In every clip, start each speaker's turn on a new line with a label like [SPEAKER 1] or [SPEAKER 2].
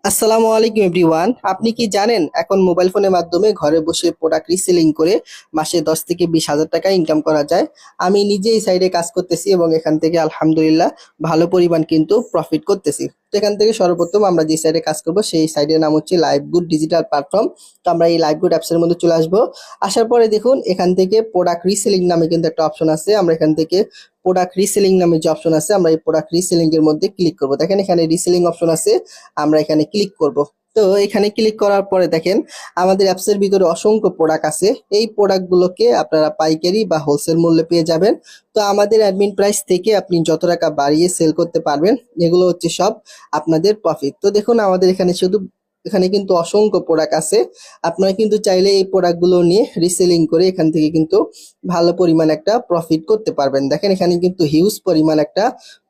[SPEAKER 1] আসসালামু আলাইকুম এভরিওয়ান। আপনি কি জানেন এখন মোবাইল ফোনের মাধ্যমে ঘরে বসে প্রোডাক্ট রিসেলিং করে মাসে 10 থেকে 20 হাজার টাকা ইনকাম করা যায়। আমি নিজে এই সাইডে কাজ করতেছি এবং এখান থেকে আলহামদুলিল্লাহ ভালো পরিমাণ কিন্তু প্রফিট করতেছি। তো এখান থেকে সর্বপ্রথম আমরা যে সাইডে কাজ করব সেই সাইডের নাম হচ্ছে লাইভগুড ডিজিটাল প্ল্যাটফর্ম। তো আমরা এই লাইভগুড অ্যাপসের মধ্যে চলে আসবো। আসার পরে দেখুন এখান থেকে প্রোডাক্ট রিসেলিং নামে কিন্তু একটা অপশন আছে। আমরা এখান থেকে প্রোডাক্ট রিসেলিং নামে যে অপশন আছে আমরা এই প্রোডাক্ট রিসেলিং এর মধ্যে ক্লিক করব। দেখেন এখানে রিসেলিং অপশন আছে, আমরা এখানে ক্লিক করব। তো এখানে ক্লিক করার পরে দেখেন আমাদের অ্যাপসের ভিতরে অসংখ্য প্রোডাক্ট আছে। এই প্রোডাক্টগুলোকে আপনারা পাইকারি বা হোলসেল মূল্যে পেয়ে যাবেন। তো আমাদের অ্যাডমিন প্রাইস থেকে আপনি যত টাকা বাড়িয়ে সেল করতে পারবেন, এগুলো হচ্ছে সব আপনাদের প্রফিট। তো দেখুন আমাদের এখানে কিন্তু অসংখ্য প্রোডাক্ট আছে। আপনারা কিন্তু চাইলে এই প্রোডাক্টগুলো নিয়ে রিসেলিং করে এখান থেকে কিন্তু ভালো পরিমাণ একটা প্রফিট করতে পারবেন। দেখেন এখানে কিন্তু হিউজ পরিমাণ একটা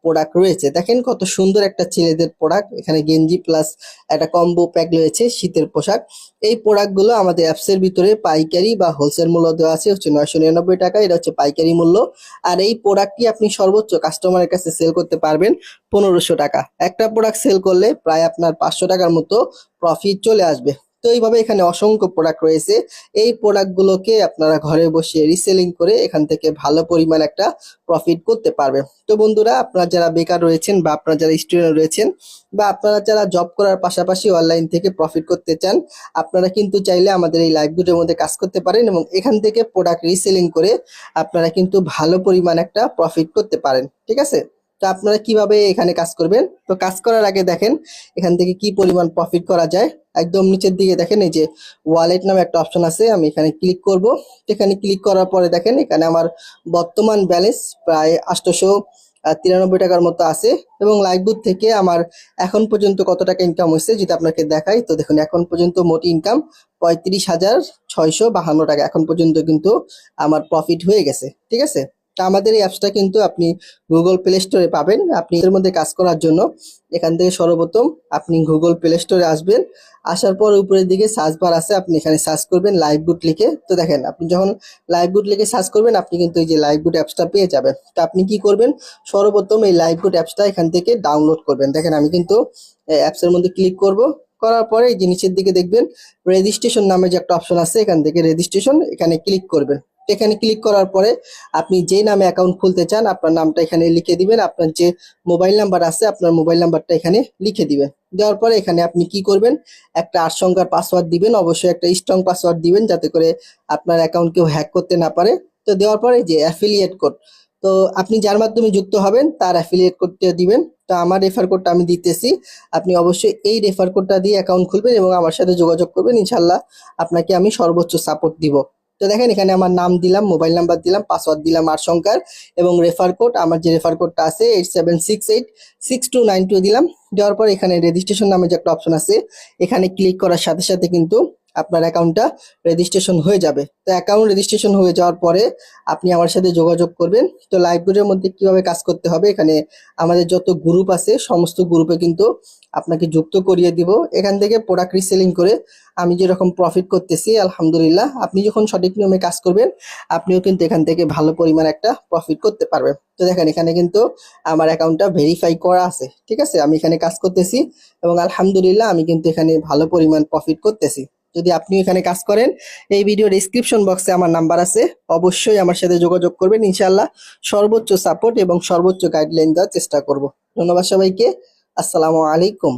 [SPEAKER 1] প্রোডাক্ট রয়েছে। দেখেন কত সুন্দর একটা ছেলেদের প্রোডাক্ট, এখানে গেঞ্জি প্লাস একটা কম্বো প্যাক রয়েছে শীতের পোশাক। এই প্রোডাক্টগুলো আমাদের অ্যাপসের ভিতরে পাইকারি বা হোলসেল মূল্য দেওয়া আছে হচ্ছে 999 টাকা, এটা হচ্ছে পাইকারি মূল্য। আর এই প্রোডাক্টটি আপনি সর্বোচ্চ কাস্টমারের কাছে সেল করতে পারবেন 1500 টাকা। একটা প্রোডাক্ট সেল করলে প্রায় আপনার 500 টাকার মতো প্রফিট চলে আসবে। তো এইভাবে এখানে অসংখ্য প্রোডাক্ট রয়েছে। এই প্রোডাক্টগুলোকে আপনারা ঘরে বসে রিসেলিং করে এখান থেকে ভালো পরিমাণ একটা প্রফিট করতে পারবেন। তো বন্ধুরা, আপনারা যারা বেকার রয়েছেন বা আপনারা যারা স্টুডেন্ট রয়েছেন বা আপনারা যারা জব করার পাশাপাশি অনলাইন থেকে প্রফিট করতে চান, আপনারা কিন্তু চাইলে আমাদের এই লাইভ ভিডিওর মধ্যে কাজ করতে পারেন এবং এখান থেকে প্রোডাক্ট রিসেলিং করে আপনারা কিন্তু ভালো পরিমাণ একটা প্রফিট করতে পারেন। ঠিক আছে? তো আপনারা কিভাবে এখানে কাজ করবেন? তো কাজ করার আগে দেখেন এখান থেকে কি পরিমাণ প্রফিট করা যায়। একদম নিচের দিকে দেখেন এই যে ওয়ালেট নামে একটা অপশন আছে, আমি এখানে ক্লিক করব। এখানে ক্লিক করার পরে দেখেন এখানে আমার বর্তমান ব্যালেন্স প্রায় 893 টাকার মতো আছে এবং লাইভবুট থেকে আমার এখন পর্যন্ত কত টাকা ইনকাম হয়েছে যদি আপনাকে দেখাই, তো দেখুন এখন পর্যন্ত মোট ইনকাম 35,652 টাকা এখন পর্যন্ত কিন্তু আমার প্রফিট হয়ে গেছে। ঠিক আছে? তা আমাদের এই অ্যাপসটা কিন্তু আপনি গুগল প্লে স্টোরে পাবেন। আপনি এর মধ্যে কাজ করার জন্য এখান থেকে সর্বপ্রথম আপনি গুগল প্লে স্টোরে আসবেন। আসার পর উপরের দিকে সার্চ বার আছে, আপনি এখানে সার্চ করবেন লাইভবুট লিখে। তো দেখেন আপনি যখন লাইভবুট লিখে সার্চ করবেন আপনি কিন্তু এই যে লাইভবুট অ্যাপসটা পেয়ে যাবেন। তো আপনি কি করবেন, সর্বপ্রথম এই লাইভবুট অ্যাপসটা এখান থেকে ডাউনলোড করবেন। দেখেন আমি কিন্তু অ্যাপসের মধ্যে ক্লিক করব। করার পরে এই যে নিচের দিকে দেখবেন রেজিস্ট্রেশন নামে যে একটা অপশন আছে, এখান থেকে রেজিস্ট্রেশন এখানে ক্লিক করবেন। এখানে ক্লিক করার পরে আপনি যে নামে অ্যাকাউন্ট খুলতে চান আপনার নামটা এখানে লিখে দিবেন, আপনার যে মোবাইল নাম্বার আছে আপনার মোবাইল নাম্বারটা এখানে লিখে দিবেন। দেওয়ার পরে এখানে আপনি কি করবেন, একটা 8 সংখ্যার পাসওয়ার্ড দিবেন, অবশ্যই একটা স্ট্রং পাসওয়ার্ড দিবেন যাতে করে আপনার অ্যাকাউন্ট কেউ হ্যাক করতে না পারে। তো দেওয়ার পরে যে অ্যাফিলিয়েট কোড, তো আপনি যার মাধ্যমে যুক্ত হবেন তার অ্যাফিলিয়েট কোডটা দিবেন। তো আমার রেফার কোডটা আমি দিতেছি, আপনি অবশ্যই এই রেফার কোডটা দিয়ে অ্যাকাউন্ট খুলবেন এবং আমার সাথে যোগাযোগ করবেন। ইনশাল্লাহ আপনাকে আমি সর্বোচ্চ সাপোর্ট দিব। তো দেখেন এখানে আমার নাম দিলাম, মোবাইল নাম্বার দিলাম, পাসওয়ার্ড দিলাম 8 সংখ্যার এবং রেফার কোড, আমার যে রেফার কোডটা আছে 87686292 দিলাম। দেওয়ার পর এখানে রেজিস্ট্রেশন নামে যে একটা অপশন আছে, এখানে ক্লিক করার সাথে সাথে কিন্তু আপনার অ্যাকাউন্টটা রেজিস্ট্রেশন হয়ে যাবে। তো অ্যাকাউন্ট রেজিস্ট্রেশন হয়ে যাওয়ার পরে আপনি আমার সাথে যোগাযোগ করবেন। তো লাইভগুলোর মধ্যে কিভাবে কাজ করতে হবে, এখানে আমাদের যত গ্রুপ আছে সমস্ত গ্রুপে কিন্তু আপনাকে যুক্ত করিয়ে দিব। এখান থেকে প্রোডাক্ট রিসেলিং করে আমি যেরকম প্রফিট করতেছি আলহামদুলিল্লাহ, আপনি যখন সঠিক নিয়মে কাজ করবেন আপনিও কিন্তু এখান থেকে ভালো পরিমাণ একটা প্রফিট করতে পারবেন। তো দেখেন এখানে কিন্তু আমার অ্যাকাউন্টটা ভেরিফাই করা আছে। ঠিক আছে? আমি এখানে কাজ করতেছি এবং আলহামদুলিল্লাহ আমি কিন্তু এখানে ভালো পরিমাণ প্রফিট করতেছি। যদি আপনি এখানে কাজ করেন, এই ভিডিও ডেসক্রিপশন বক্সে আমার নাম্বার আছে, অবশ্যই আমার সাথে যোগাযোগ করবেন। ইনশাআল্লাহ সর্বোচ্চ সাপোর্ট এবং সর্বোচ্চ গাইডলাইন দেওয়ার চেষ্টা করব। ধন্যবাদ সবাইকে। আসসালামু আলাইকুম।